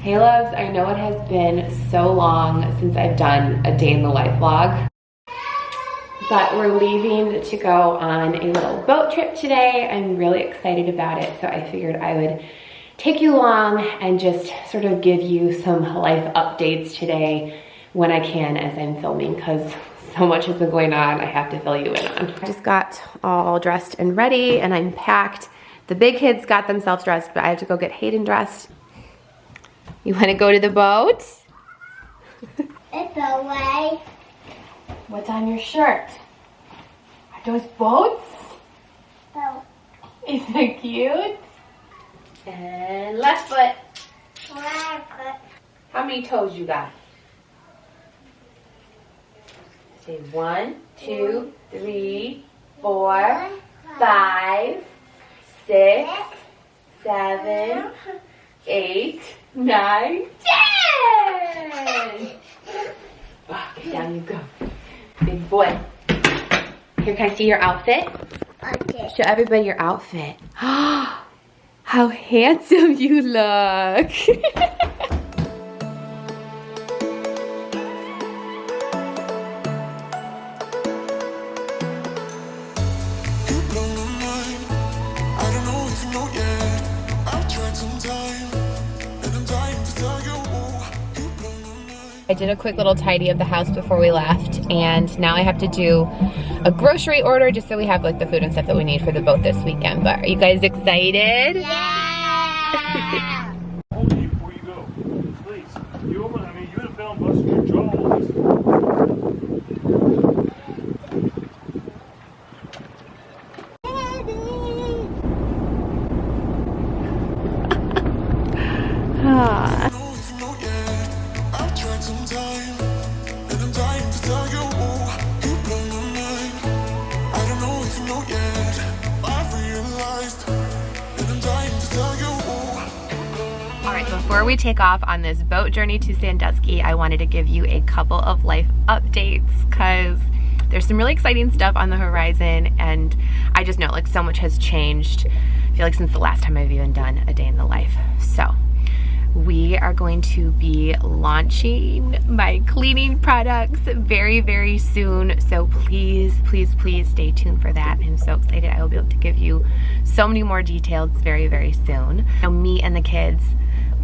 Hey loves, I know it has been so long since I've done a day in the life vlog, but we're leaving to go on a little boat trip today. I'm really excited about it, so I figured I would take you along and just sort of give you some life updates today when I can as I'm filming, because so much has been going on I have to fill you in on. I just got all dressed and ready and I'm packed. The big kids got themselves dressed, but I have to go get Hayden dressed. You want to go to the boat? It's away. What's on your shirt? Are those boats? Oh. Isn't that cute? And left foot. How many toes you got? Say 1, 2, 3, 4, 5, 6, 7, 8, 9, 10! Okay, down you go. Big boy. Here, can I see your outfit? Okay. Show everybody your outfit. How handsome you look. I did a quick little tidy of the house before we left, and now I have to do a grocery order just so we have like the food and stuff that we need for the boat this weekend. But are you guys excited? Yeah! Before you go, please. You open, I mean, you would have found busting your jaw. Before we take off on this boat journey to Sandusky, I wanted to give you a couple of life updates because there's some really exciting stuff on the horizon, and I just know like so much has changed. I feel like since the last time I've even done a day in the life. So we are going to be launching my cleaning products very, very soon. So please, please, please stay tuned for that. I'm so excited. I will be able to give you so many more details very, very soon. Now, me and the kids,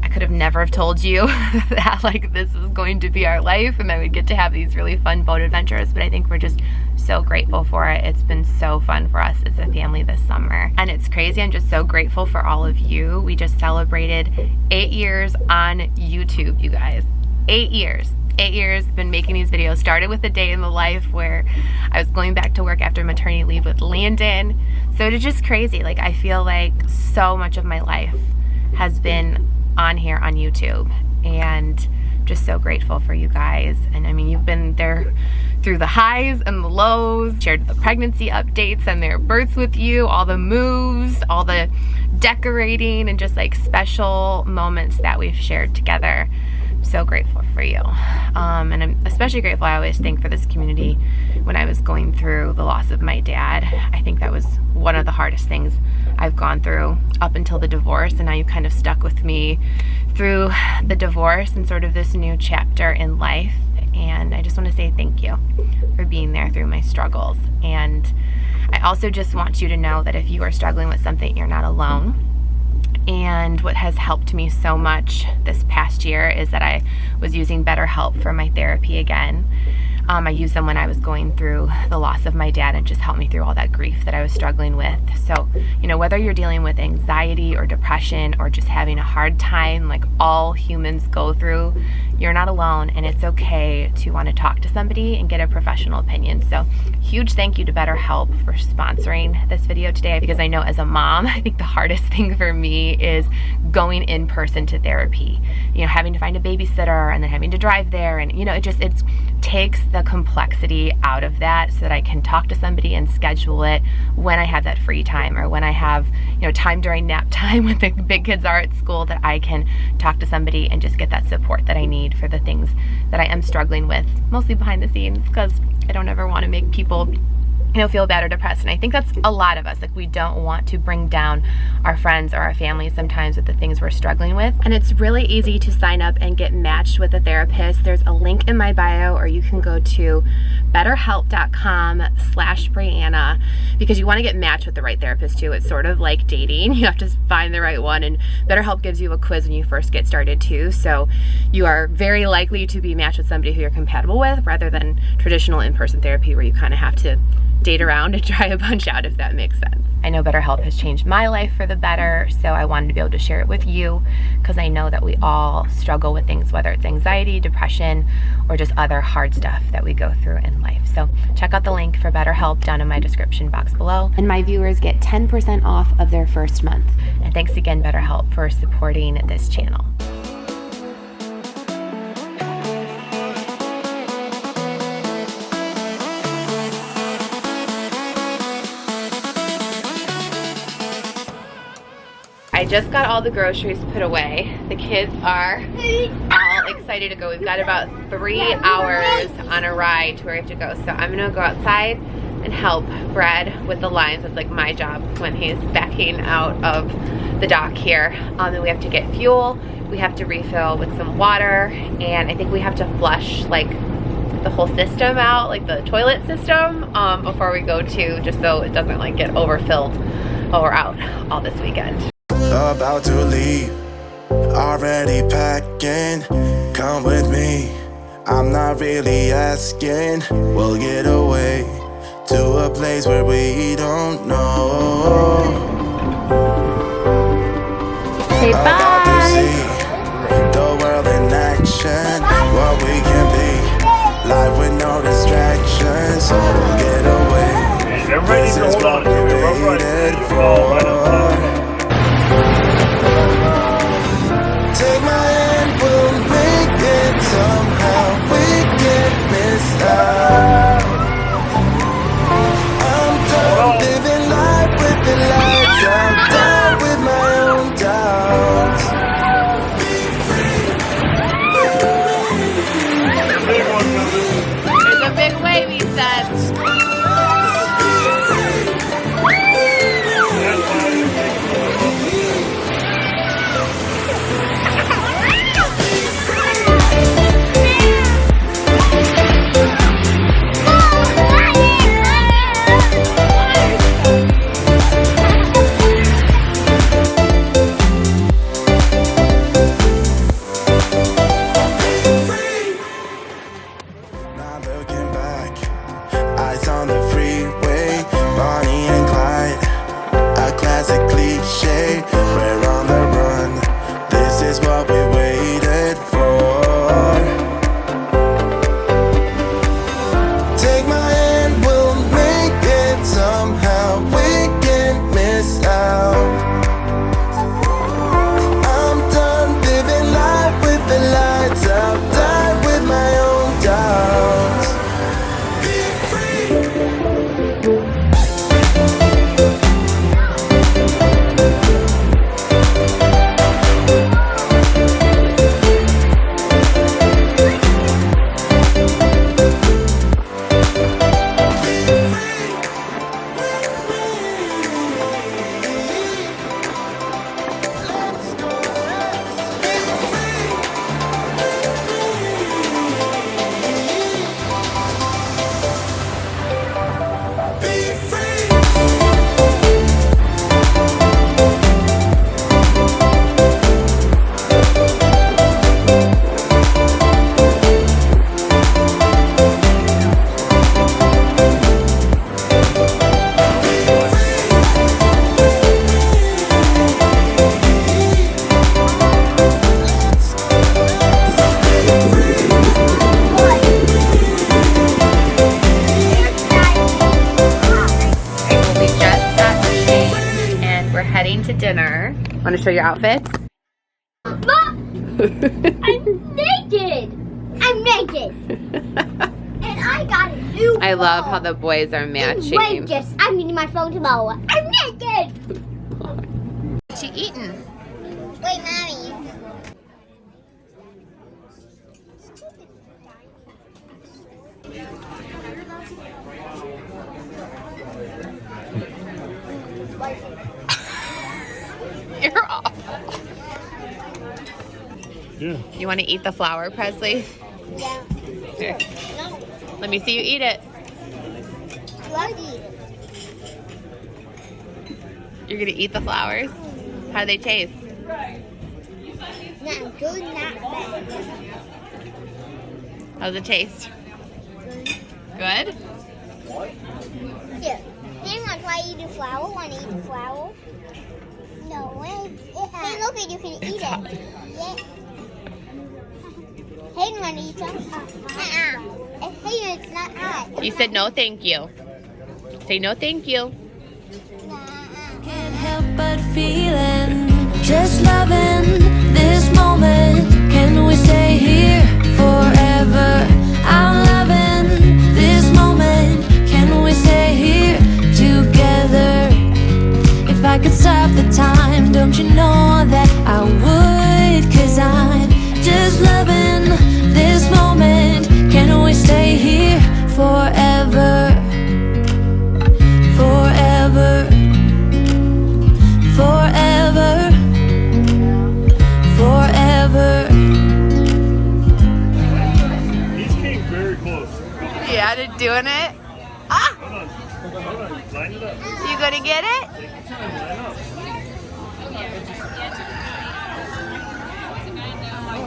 I could have never have told you that like this is going to be our life and I would get to have these really fun boat adventures, but I think we're just so grateful for it. It's been so fun for us as a family this summer. And it's crazy, I'm just so grateful for all of you. We just celebrated 8 years on YouTube, you guys. 8 years. 8 years, been making these videos. Started with a day in the life where I was going back to work after maternity leave with Landon. So it's just crazy. Like I feel like so much of my life has been on here on YouTube, and just so grateful for you guys. And I mean, you've been there through the highs and the lows, shared the pregnancy updates and their births with you, all the moves, all the decorating, and just like special moments that we've shared together. I'm so grateful for you. And I'm especially grateful, I always think, for this community when I was going through the loss of my dad. I think that was one of the hardest things I've gone through up until the divorce, and now you kind of stuck with me through the divorce and sort of this new chapter in life. And I just want to say thank you for being there through my struggles. And I also just want you to know that if you are struggling with something, you're not alone. And what has helped me so much this past year is that I was using BetterHelp for my therapy again. I used them when I was going through the loss of my dad, and just helped me through all that grief that I was struggling with. So, you know, whether you're dealing with anxiety or depression or just having a hard time, like all humans go through, you're not alone, and it's okay to want to talk to somebody and get a professional opinion. So huge thank you to BetterHelp for sponsoring this video today, because I know as a mom, I think the hardest thing for me is going in person to therapy. You know, having to find a babysitter and then having to drive there, and you know, it takes the complexity out of that so that I can talk to somebody and schedule it when I have that free time, or when I have, you know, time during nap time when the big kids are at school, that I can talk to somebody and just get that support that I need for the things that I am struggling with, mostly behind the scenes, because I don't ever want to make people feel bad or depressed. And I think that's a lot of us. Like, we don't want to bring down our friends or our families sometimes with the things we're struggling with. And it's really easy to sign up and get matched with a therapist. There's a link in my bio, or you can go to betterhelp.com/Brianna, because you want to get matched with the right therapist too. It's sort of like dating. You have to find the right one, and BetterHelp gives you a quiz when you first get started too. So you are very likely to be matched with somebody who you're compatible with, rather than traditional in-person therapy where you kind of have to date around and try a bunch out, if that makes sense. I know BetterHelp has changed my life for the better, so I wanted to be able to share it with you, because I know that we all struggle with things, whether it's anxiety, depression, or just other hard stuff that we go through in life. So check out the link for BetterHelp down in my description box below, and my viewers get 10% off of their first month. And thanks again, BetterHelp, for supporting this channel. I just got all the groceries put away. The kids are all excited to go. We've got about 3 hours on a ride to where we have to go. So I'm gonna go outside and help Brad with the lines. It's like my job when he's backing out of the dock here. And we have to get fuel. We have to refill with some water. And I think we have to flush like the whole system out, like the toilet system, before we go to, just so it doesn't like get overfilled while we're out all this weekend. About to leave, already packing. Come with me, I'm not really asking. We'll get away to a place where we don't know. Say About to bye. see the world in action, what we can be, life with no distractions. We'll get away, Everybody this needs to is hold what on to we it. Rough right. waited Fall right up for. top. Take my hand, we'll make it somehow. We can't miss out. I'm done living life with the lights out, down with my own doubts. Be free. Big one coming. There's a big wave, he said. That's why I didn't think about Not looking back, eyes on the freeway, Bonnie and Clyde, a classic cliche. We're on the run, this is what we waited for. Take my hand, we'll make it somehow. We can't miss out. I'm done living life with the lights out, die with my own doubts. Be free. We just got changed and we're heading to dinner. Want to show your outfits? I'm naked. I'm naked. And I got a new I love phone. how the boys are matching. Wait, just I'm using my phone tomorrow. I'm naked. What you eating? Wait, mommy. Yeah. You want to eat the flower, Presley? Yeah. Here. No. Let me see you eat it. Love it. You're gonna eat the flowers? How do they taste? Not good, not bad. How does it taste? Good? Here. Hang on, why eat the flower? Want to eat the flower? No way. Hey, look at you can eat it. hot. Yeah. Hey, want to eat some? Hey, it's not hot. You said no thank you. Say no thank you. Can't help but feeling, just loving this moment. Can we stay here forever? I'm loving this moment. Can we stay here together? If I could stop the time, don't you know that I would? 'Cause I'm just loving this moment. Can we stay here forever? Forever. Forever, forever. He's came very close. Yeah, to doing it. Ah! Hold on. Hold on. Line it up. You gonna get it? Take your time. Line up.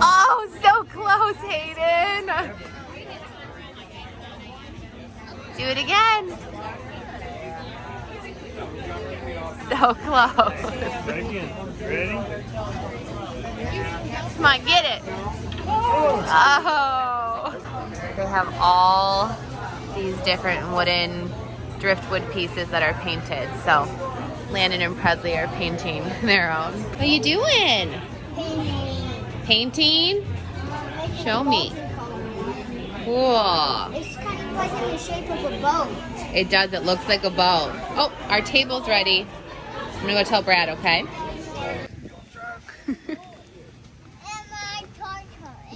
Oh, so close, Hayden. Do it again. So close. Back in. Ready? Come on, get it. Oh. They have all these different wooden driftwood pieces that are painted. So Landon and Presley are painting their own. What are you doing? Painting? Show me. Cool. It's kind of like in the shape of a boat. It does. It looks like a boat. Oh, our table's ready. I'm gonna go tell Brad, okay?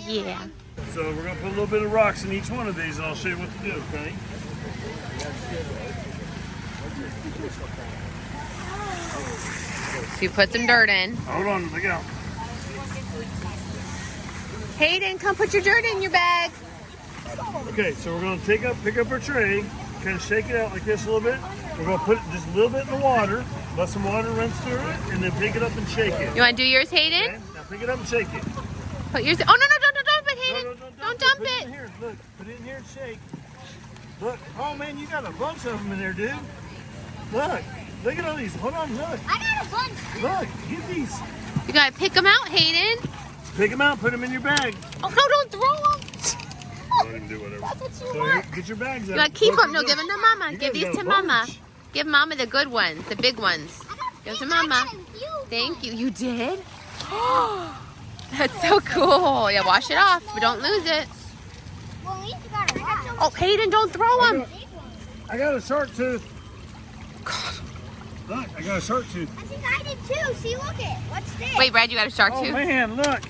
Yeah. So we're going to put a little bit of rocks in each one of these, and I'll show you what to do, okay? So you put some dirt in. Hold on. Look out. Hayden, come put your dirt in your bag. Okay, so we're going to pick up our tray, kind of shake it out like this a little bit. We're going to put just a little bit in the water, let some water rinse through it, and then pick it up and shake it. You want to do yours, Hayden? Okay? Now pick it up and shake it. Put yours. Oh no, don't dump it, Hayden. Don't dump Put it it. in here. Look, put it in here and shake. Look, oh man, you got a bunch of them in there, dude. Look at all these. Hold on, look. I got a bunch. Look, get these. You gotta pick them out, Hayden. Pick them out, put them in your bag. Oh no, don't throw them. Let him do whatever. That's what you So here, want. get your bags out. You gotta keep Look, them. No, look. give them to Mama. You Give guys these got to a Mama. bunch. Give Mama the good ones, the big ones. Give them to Mama. Thank you. You did? That's so cool. Yeah, wash it off, but don't lose it. Well, at least you got a lot. Oh, Hayden, don't throw them. I got a shark tooth. Look, I got a shark tooth. I think I did too. See, look it. What's this? Wait, Brad, you got a shark Oh too? man, look.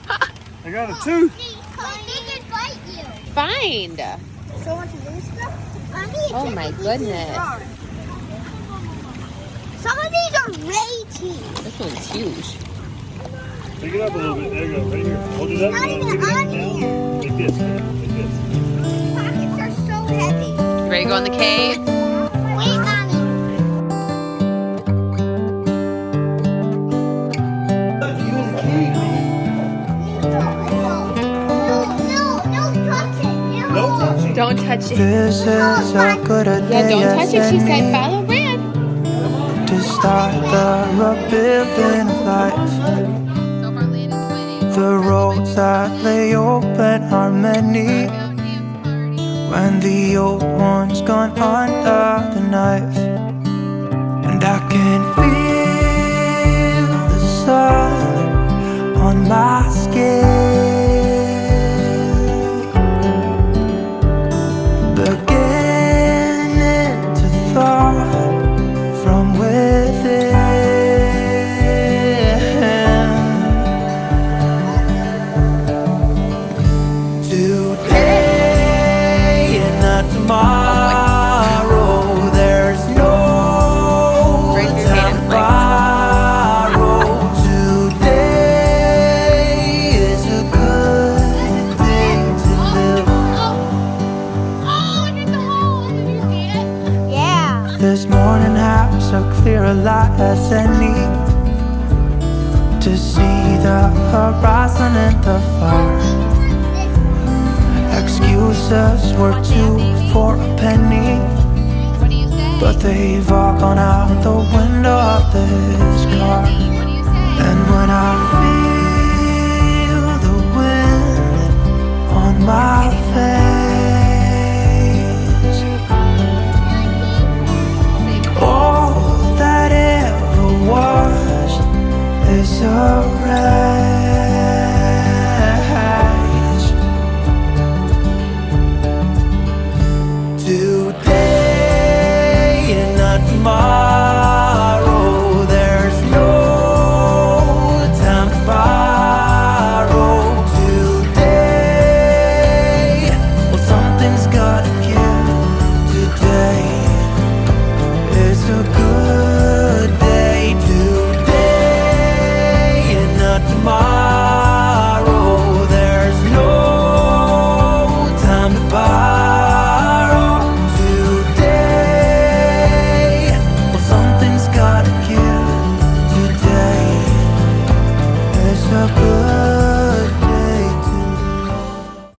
I got a tooth. They could bite you. Find. So want to do stuff? Oh my goodness. Some of these are way teeth. This one's huge. Pick it up a little bit. There you go. Right here. Hold it up. Not even Pick it up on down. here. Like this. Like this. These pockets are so heavy. You ready to go in the cave? Wait, Mommy. No touching. Don't touch it. This is a good Yeah, day don't touch it. She as said any follow Brad. to start the rebuilding of life. So far, Landon's winning. The roads that lay open are many when the old one's gone under the knife. And I can feel the sun on my skin, beginning to thaw from within. Today and not tomorrow, there's no Break your time hand, to borrow. Today this morning has a clearer light as any, to see the horizon and the fire. Excuses were 2 for a penny, but they've all gone out the window of this car. And when I feel the wind on my face,